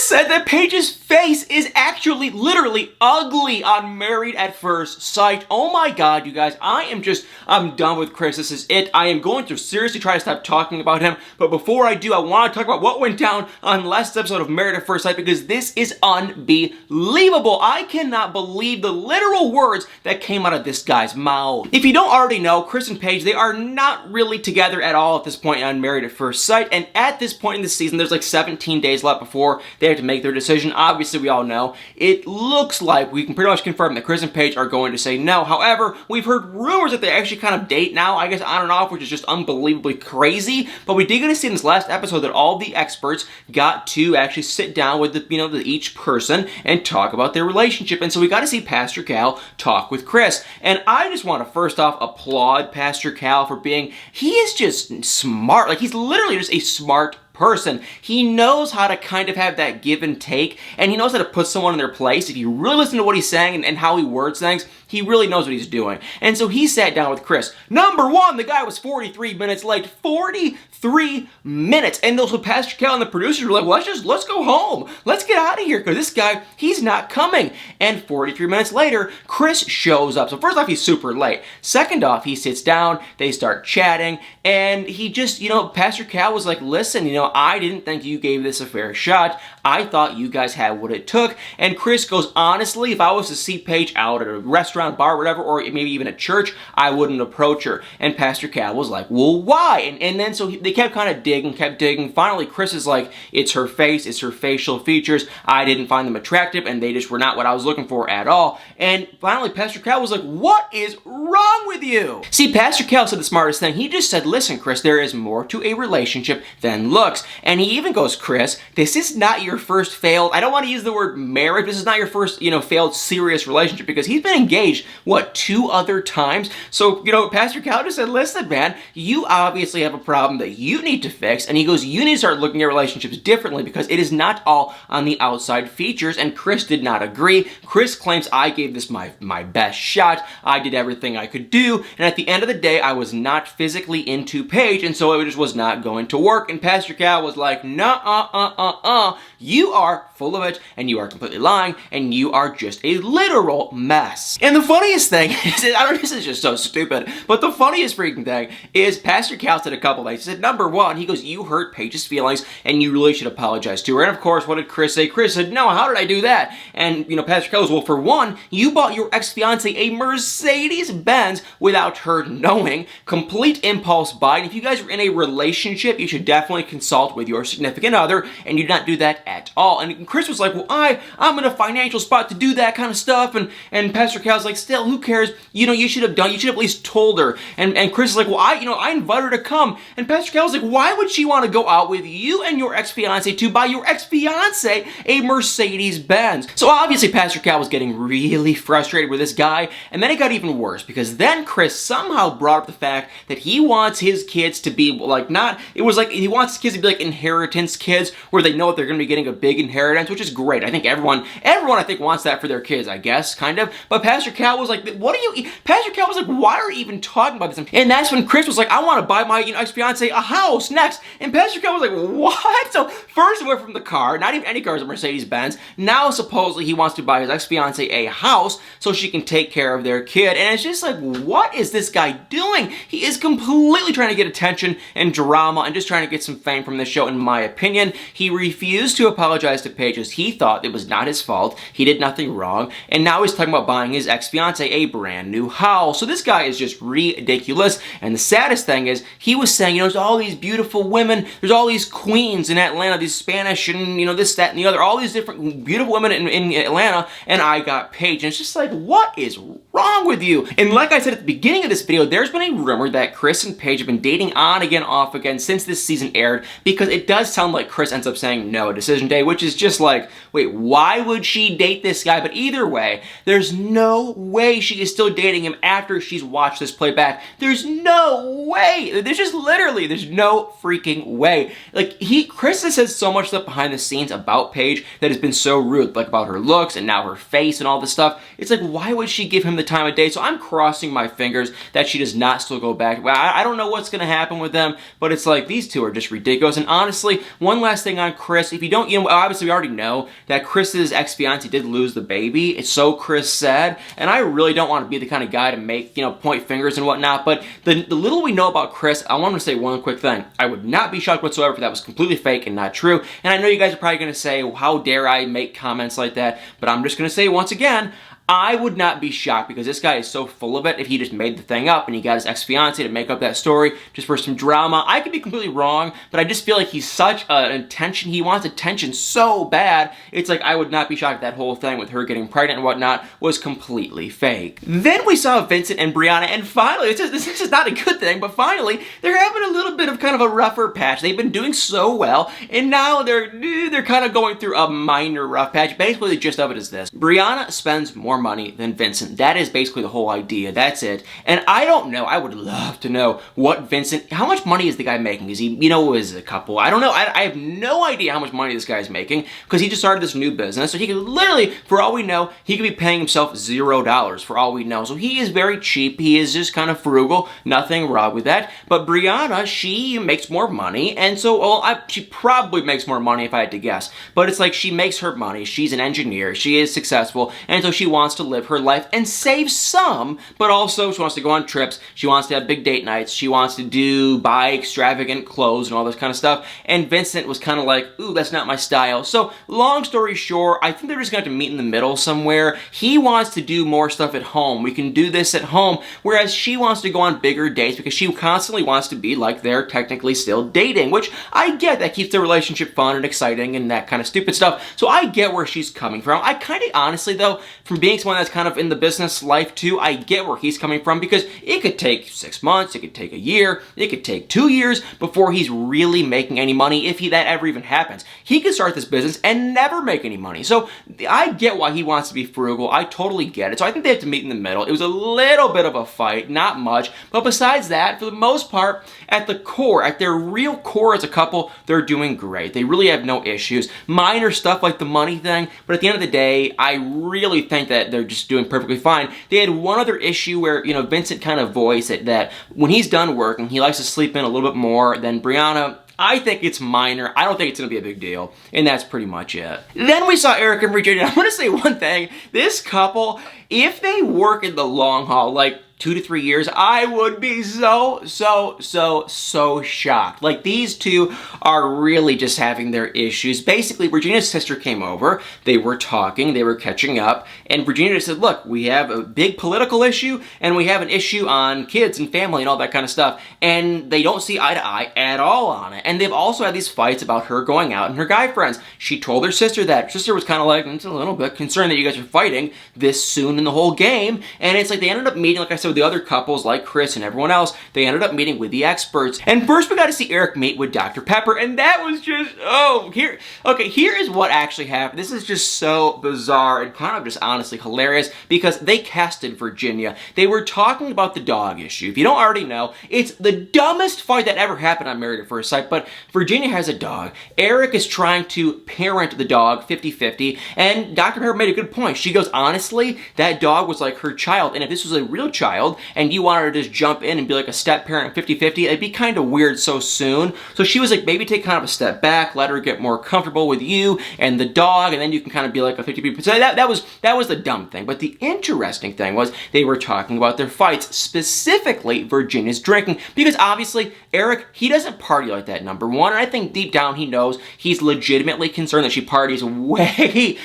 Chris said that Paige's face is actually literally ugly on Married at First Sight. Oh my god, you guys, I'm done with Chris. This is it. I am going to seriously try to stop talking about him, but before I do, I want to talk about what went down on last episode of Married at First Sight because this is unbelievable. I cannot believe the literal words that came out of this guy's mouth. If you don't already know, Chris and Paige, they are not really together at all at this point on Married at First Sight, and at this point in the season, there's like 17 days left before they have to make their decision. Obviously, we all know. It looks like we can pretty much confirm that Chris and Paige are going to say no. However, we've heard rumors that they actually kind of date now, I guess on and off, which is just unbelievably crazy. But we did get to see in this last episode that all the experts got to actually sit down with each person and talk about their relationship. And so we got to see Pastor Cal talk with Chris. And I just want to first off applaud Pastor Cal for he is just smart. Like, he's literally just a smart person. He knows how to kind of have that give and take, and he knows how to put someone in their place. If you really listen to what he's saying and how he words things, he really knows what he's doing. And so he sat down with Chris. Number one, the guy was 43 minutes late. 43 minutes. And those Pastor Cal and the producers were like, well, let's go home. Let's get out of here, because this guy, he's not coming. And 43 minutes later, Chris shows up. So first off, he's super late. Second off, he sits down, they start chatting, and he just, Pastor Cal was like, listen, I didn't think you gave this a fair shot. I thought you guys had what it took. And Chris goes, honestly, if I was to see Paige out at a restaurant, bar, whatever, or maybe even at church, I wouldn't approach her. And Pastor Cal was like, well, why? And then so they kept kind of digging. Finally, Chris is like, it's her face, it's her facial features. I didn't find them attractive, and they just were not what I was looking for at all. And finally, Pastor Cal was like, what is wrong with you? See, Pastor Cal said the smartest thing. He just said, listen, Chris, there is more to a relationship than looks. And he even goes, Chris, this is not your first failed, I don't want to use the word marriage, this is not your first, failed serious relationship, because he's been engaged, 2 other times? So, Pastor Cal just said, listen, man, you obviously have a problem that you need to fix. And he goes, you need to start looking at relationships differently, because it is not all on the outside features. And Chris did not agree. Chris claims, I gave this my best shot. I did everything I could do. And at the end of the day, I was not physically into Paige, and so it just was not going to work. And Pastor Cal was like, no, you are full of it, and you are completely lying, and you are just a literal mess. And the funniest thing is, this is just so stupid, but the funniest freaking thing is Pastor Cal said a couple things. He said, number one, he goes, you hurt Paige's feelings, and you really should apologize to her. And of course, what did Chris say? Chris said, no, how did I do that? And, Pastor Cal goes, well, for one, you bought your ex-fiancée a Mercedes-Benz without her knowing. Complete impulse buy. And if you guys are in a relationship, you should definitely consult with your significant other, and you did not do that at all. And Chris was like, well, I'm in a financial spot to do that kind of stuff. And Pastor Cal's like, still, who cares? You should have at least told her. And Chris is like, well, I invited her to come. And Pastor Cal's like, why would she want to go out with you and your ex-fiancé to buy your ex-fiancé a Mercedes-Benz? So obviously Pastor Cal was getting really frustrated with this guy. And then it got even worse, because then Chris somehow brought up the fact that he wants his kids to be he wants his kids to be like inheritance kids, where they know that they're going to be getting a big inheritance, which is great. I think everyone I think wants that for their kids, I guess, kind of. But Pastor Cal was like, Pastor Cal was like, why are you even talking about this? And that's when Chris was like, I want to buy my ex-fiancé a house next. And Pastor Cal was like, what? So first he went from the car, not even any car, a Mercedes-Benz. Now supposedly he wants to buy his ex-fiancé a house so she can take care of their kid. And it's just like, what is this guy doing? He is completely trying to get attention and drama and just trying to get some fame from this show, in my opinion. He refused to apologize to Paige, as he thought it was not his fault. He did nothing wrong. And now he's talking about buying his ex-fiancée a brand new house. So this guy is just ridiculous. And the saddest thing is, he was saying, there's all these beautiful women, there's all these queens in Atlanta, these Spanish and, this, that, and the other, all these different beautiful women in Atlanta, and I got Paige. And it's just like, what is wrong with you? And like I said at the beginning of this video, there's been a rumor that Chris and Paige have been dating on again, off again since this season aired, because it does sound like Chris ends up saying no at decision day, which is just like, wait, why would she date this guy? But either way, there's no way she is still dating him after she's watched this playback. There's no way. There's no freaking way. Like, Chris has said so much stuff behind the scenes about Paige that has been so rude, like about her looks and now her face and all this stuff. It's like, why would she give him the time of day? So I'm crossing my fingers that she does not still go back. Well, I don't know what's going to happen with them, but it's like, these two are just ridiculous. goes, and honestly, one last thing on Chris, if you don't, obviously we already know that Chris's ex-fiance did lose the baby, so Chris said, and I really don't want to be the kind of guy to make, point fingers and whatnot, but the little we know about Chris, I want to say one quick thing. I would not be shocked whatsoever if that was completely fake and not true, and I know you guys are probably going to say, well, how dare I make comments like that, but I'm just going to say once again, I would not be shocked because this guy is so full of it if he just made the thing up and he got his ex-fiance to make up that story just for some drama. I could be completely wrong, but I just feel like he's such he wants attention so bad, it's like I would not be shocked if that whole thing with her getting pregnant and whatnot was completely fake. Then we saw Vincent and Brianna, and finally, this is not a good thing, but finally, they're having a little bit of kind of a rougher patch. They've been doing so well, and now they're kind of going through a minor rough patch. Basically, the gist of it is this. Brianna spends more money than Vincent. That is basically the whole idea. That's it. And I don't know. I would love to know how much money is the guy making? Is he, is a couple? I don't know. I have no idea how much money this guy's making because he just started this new business. So he could literally, for all we know, he could be paying himself $0 for all we know. So he is very cheap. He is just kind of frugal. Nothing wrong with that. But Brianna, she makes more money. And so, she probably makes more money if I had to guess. But it's like she makes her money. She's an engineer. She is successful. And so she wants to live her life and save some, but also she wants to go on trips, she wants to have big date nights, she wants to buy extravagant clothes and all this kind of stuff, and Vincent was kind of like, ooh, that's not my style. So, long story short, I think they're just going to have to meet in the middle somewhere. He wants to do more stuff at home. We can do this at home, whereas she wants to go on bigger dates because she constantly wants to be like they're technically still dating, which I get. That keeps the relationship fun and exciting and that kind of stupid stuff. So I get where she's coming from. I kind of honestly, though, from being someone that's kind of in the business life too, I get where he's coming from because it could take 6 months, it could take a year, it could take 2 years before he's really making any money, if that ever even happens. He could start this business and never make any money. So I get why he wants to be frugal. I totally get it. So I think they have to meet in the middle. It was a little bit of a fight, not much, but besides that, for the most part, at their real core as a couple, they're doing great. They really have no issues. Minor stuff like the money thing, but at the end of the day, I really think that they're just doing perfectly fine. They had one other issue where, Vincent kind of voiced that when he's done working, he likes to sleep in a little bit more than Brianna. I think it's minor. I don't think it's going to be a big deal. And that's pretty much it. Then we saw Eric and Virginia. I want to say one thing. This couple, if they work in the long haul, like 2 to 3 years, I would be so shocked. Like, these two are really just having their issues. Basically, Virginia's sister came over, they were talking, they were catching up, and Virginia said, look, we have a big political issue, and we have an issue on kids and family and all that kind of stuff, and they don't see eye to eye at all on it. And they've also had these fights about her going out and her guy friends. She told her sister that. Her sister was kind of like, it's a little bit concerned that you guys are fighting this soon in the whole game, and it's like they ended up meeting, like I said, with the other couples like Chris and everyone else. They ended up meeting with the experts. And first we got to see Eric meet with Dr. Pepper, and that was just, here is what actually happened. This is just so bizarre and kind of just honestly hilarious because they casted Virginia. They were talking about the dog issue. If you don't already know, it's the dumbest fight that ever happened on Married at First Sight, but Virginia has a dog. Eric is trying to parent the dog 50-50, and Dr. Pepper made a good point. She goes, honestly, that dog was like her child, and if this was a real child, and you want her to just jump in and be like a step parent 50-50, it'd be kind of weird so soon. So she was like, maybe take kind of a step back, let her get more comfortable with you and the dog, and then you can kind of be like a 50-50. So that was the dumb thing. But the interesting thing was they were talking about their fights, specifically Virginia's drinking, because obviously Eric, he doesn't party like that, number one, and I think deep down he knows he's legitimately concerned that she parties way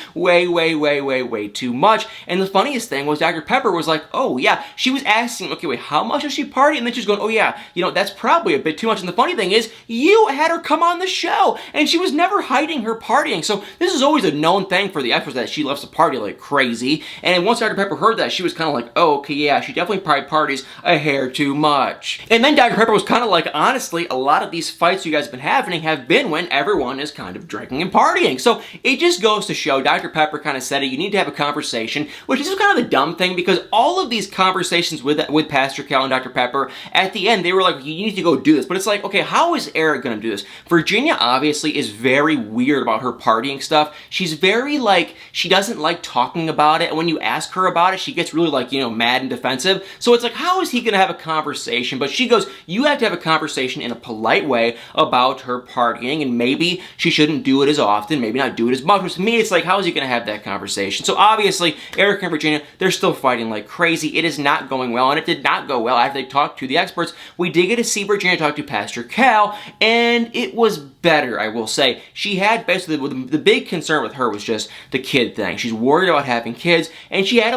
too much. And the funniest thing was Dr. Pepper was like, oh yeah, she was asking, okay, wait, how much does she party? And then she's going, oh yeah, that's probably a bit too much. And the funny thing is, you had her come on the show, and she was never hiding her partying. So this is always a known thing for the extras that she loves to party like crazy. And once Dr. Pepper heard that, she was kind of like, oh, okay, yeah, she definitely probably parties a hair too much. And then Dr. Pepper was kind of like, honestly, a lot of these fights you guys have been having have been when everyone is kind of drinking and partying. So it just goes to show, Dr. Pepper kind of said it, you need to have a conversation, which is kind of the dumb thing because all of these conversations conversations with Pastor Cal and Dr. Pepper, at the end, they were like, you need to go do this. But it's like, okay, how is Eric going to do this? Virginia obviously is very weird about her partying stuff. She's very like, she doesn't like talking about it. And when you ask her about it, she gets really like, mad and defensive. So it's like, how is he going to have a conversation? But she goes, you have to have a conversation in a polite way about her partying, and maybe she shouldn't do it as often, maybe not do it as much. But to me, it's like, how is he going to have that conversation? So obviously, Eric and Virginia, they're still fighting like crazy. It is not going well, and it did not go well after they talked to the experts. We did get to see Virginia talk to Pastor Cal, and it was better, I will say. She had basically, the big concern with her was just the kid thing. She's worried about having kids, and she had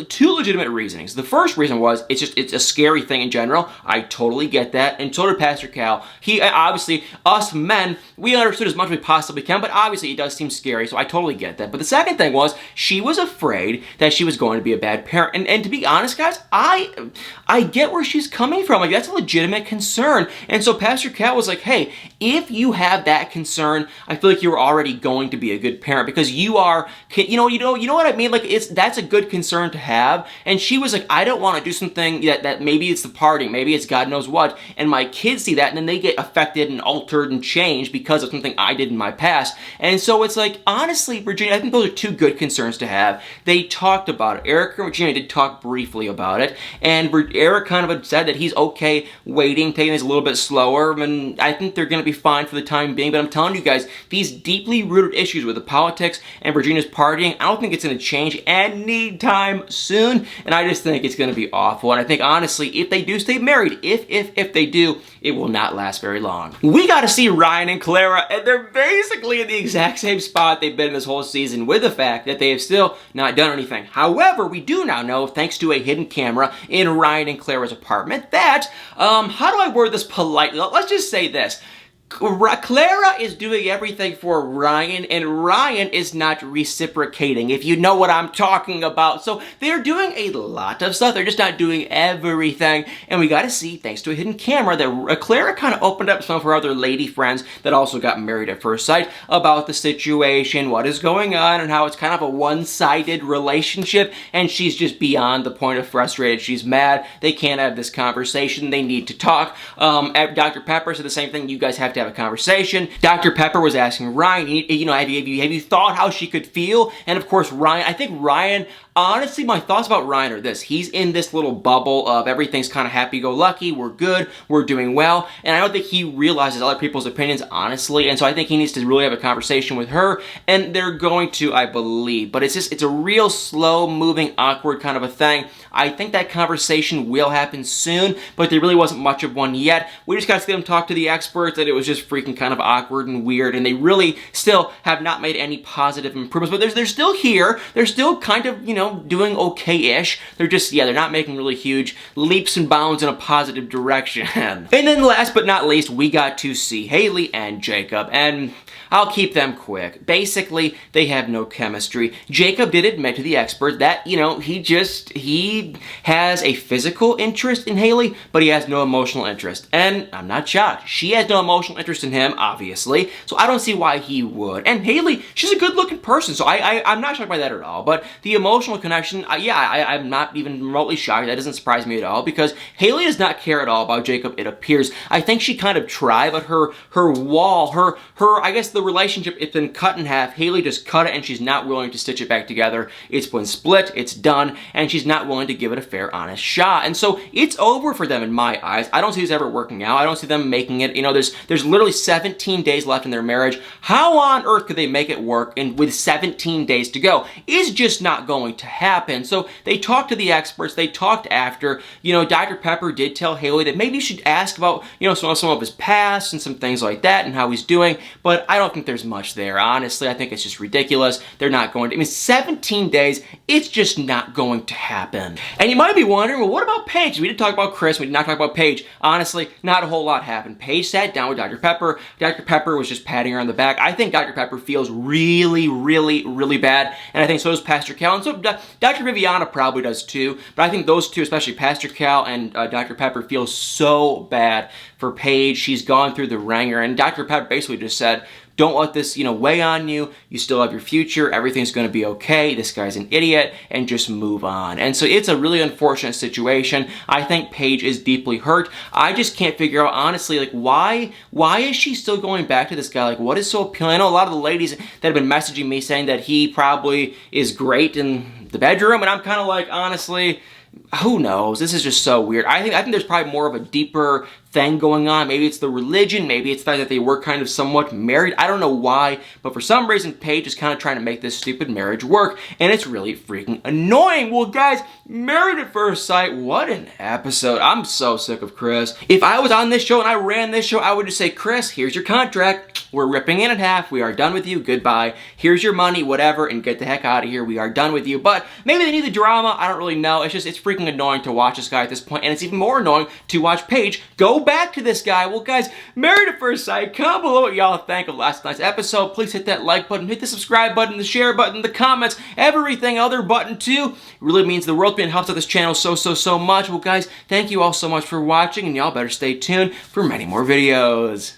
two legitimate reasonings. The first reason was, it's a scary thing in general. I totally get that, and so did Pastor Cal. He, obviously, us men, we understood as much as we possibly can, but obviously it does seem scary, so I totally get that. But the second thing was, she was afraid that she was going to be a bad parent, and to be honest, guys, I get where she's coming from. Like, that's a legitimate concern. And so Pastor Cal was like, hey, if you have that concern, I feel like you're already going to be a good parent, because you are, you know what I mean? Like, that's a good concern to have. And she was like, I don't want to do something that maybe it's the partying, maybe it's God knows what, and my kids see that, and then they get affected and altered and changed because of something I did in my past. And so it's like, honestly, Virginia, I think those are two good concerns to have. They talked about it. Eric and Virginia did talk briefly about it, and Eric kind of said that he's okay waiting, taking this a little bit slower, and I think they're going to be fine for the time being. But I'm telling you guys, these deeply rooted issues with the politics and Virginia's partying, I don't think it's going to change anytime soon, and I just think it's going to be awful. And I think, honestly, if they do stay married, if they do, it will not last very long. We got to see Ryan and Clara, and they're basically in the exact same spot they've been this whole season, with the fact that they have still not done anything. However, we do now know, thanks to a hidden camera in Ryan and Clara's apartment, that, how do I word this politely? Let's just say this. Clara is doing everything for Ryan, and Ryan is not reciprocating, if you know what I'm talking about. So they're doing a lot of stuff. They're just not doing everything. And we got to see, thanks to a hidden camera, that Clara kind of opened up some of her other lady friends that also got married at first sight about the situation, what is going on, and how it's kind of a one-sided relationship, and she's just beyond the point of frustrated. She's mad. They can't have this conversation. They need to talk. Dr. Pepper said the same thing. You guys have to have a conversation. Dr. Pepper was asking Ryan, have you thought how she could feel? And of course, Ryan, I think Ryan, honestly, my thoughts about Ryan are this. He's in this little bubble of everything's kind of happy-go-lucky, we're good, we're doing well, and I don't think he realizes other people's opinions, honestly, and so I think he needs to really have a conversation with her, and they're going to, I believe. But it's a real slow-moving, awkward kind of a thing. I think that conversation will happen soon, but there really wasn't much of one yet. We just got to see them talk to the experts, and it was just freaking kind of awkward and weird, and they really still have not made any positive improvements, but they're still here. They're still kind of, doing okay-ish. They're just, they're not making really huge leaps and bounds in a positive direction. And then last but not least, we got to see Haley and Jacob, and I'll keep them quick. Basically, they have no chemistry. Jacob did admit to the experts that, he has a physical interest in Haley, but he has no emotional interest. And I'm not shocked. She has no emotional interest in him, obviously, so I don't see why he would. And Haley, she's a good-looking person, so I'm not shocked by that at all. But the emotional connection, I'm not even remotely shocked. That doesn't surprise me at all, because Haley does not care at all about Jacob, it appears. I think she kind of tried, but her wall, I guess the relationship, it's been cut in half. Haley just cut it, and she's not willing to stitch it back together. It's been split, it's done, and she's not willing to give it a fair, honest shot. And so it's over for them in my eyes. I don't see this ever working out. I don't see them making it. There's literally 17 days left in their marriage. How on earth could they make it work with 17 days to go? It's just not going to happen. So they talked to the experts. They talked after. Dr. Pepper did tell Haley that maybe you should ask about, some of his past and some things like that and how he's doing, but I don't think there's much there. Honestly, I think it's just ridiculous. They're not going to. 17 days, it's just not going to happen. And you might be wondering, well, what about Paige? We did talk about Chris. We did not talk about Paige. Honestly, not a whole lot happened. Paige sat down with Dr. Pepper. Dr. Pepper was just patting her on the back. I think Dr. Pepper feels really, really, really bad, and I think so does Pastor Cal, and so Dr. Viviana probably does too, but I think those two, especially Pastor Cal and Dr. Pepper, feel so bad for Paige. She's gone through the ringer, and Dr. Pepper basically just said, don't let this, weigh on you. You still have your future. Everything's going to be okay. This guy's an idiot, and just move on. And so it's a really unfortunate situation. I think Paige is deeply hurt. I just can't figure out, honestly, like, why is she still going back to this guy? Like, what is so appealing? I know a lot of the ladies that have been messaging me saying that he probably is great in the bedroom, and I'm kind of like, honestly, who knows? This is just so weird. I think there's probably more of a deeper thing going on. Maybe it's the religion. Maybe it's the fact that they were kind of somewhat married. I don't know why, but for some reason, Paige is kind of trying to make this stupid marriage work, and it's really freaking annoying. Well, guys, Married at First Sight, what an episode. I'm so sick of Chris. If I was on this show and I ran this show, I would just say, Chris, here's your contract. We're ripping it in half. We are done with you. Goodbye. Here's your money, whatever, and get the heck out of here. We are done with you. But maybe they need the drama. I don't really know. It's freaking annoying to watch this guy at this point, and it's even more annoying to watch Paige go back to this guy. Well, guys, Married at First Sight, comment below what y'all think of last night's episode. Please hit that like button, hit the subscribe button, the share button, the comments, everything other button too. It really means the world to me and helps out this channel so much. Well, guys, thank you all so much for watching, and y'all better stay tuned for many more videos.